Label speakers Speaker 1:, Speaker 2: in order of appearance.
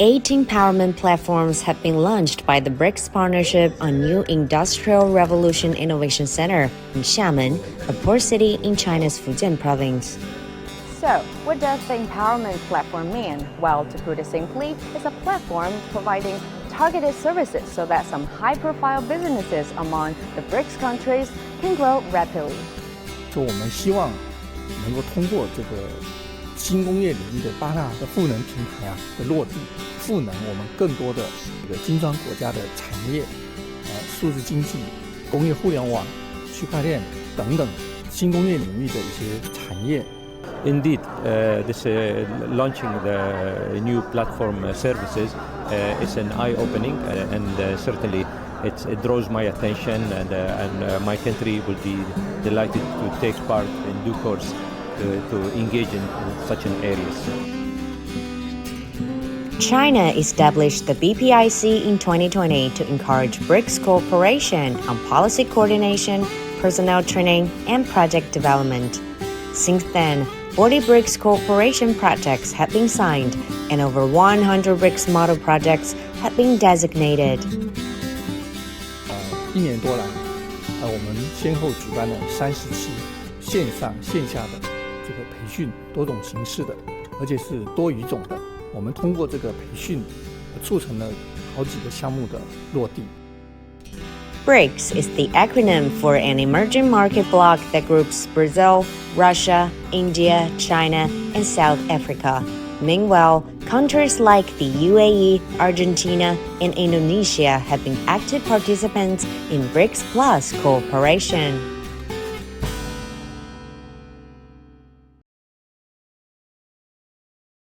Speaker 1: 8 empowerment platforms have been launched by the BRICS Partnership on New Industrial Revolution Innovation Center in Xiamen, a port city in China's Fujian province.
Speaker 2: So, what does the empowerment platform mean? Well, to put it simply, it's a platform providing targeted services so that some high-profile businesses among the BRICS countries can grow rapidly.
Speaker 3: 就我们希望能够通过这个新工业领域的8大的赋能平台的落地，赋能我们更多的这个金砖国家的产业、数字经济、工业互联网、区块链等等新工业领域的一些产业。
Speaker 4: Indeed, this launching the new platform services is an eye-opening and certainly it draws my attention and my country will be delighted to take part in due course to engage in such an areas.
Speaker 1: China established the BPIC in 2020 to encourage BRICS cooperation on policy coordination, personnel training, and project development. Since then, 40 BRICS cooperation projects have been signed, and over 100 BRICS model projects have been designated.
Speaker 3: 1年多来，我们先后举办了37线上线下的这个培训，多种形式的，而且是多语种的。我们通过这个培训，促成了好几个项目的落地。
Speaker 1: BRICS is the acronym for an emerging market bloc that groups Brazil, Russia, India, China, and South Africa. Meanwhile, countries like the UAE, Argentina, and Indonesia have been active participants in BRICS Plus cooperation.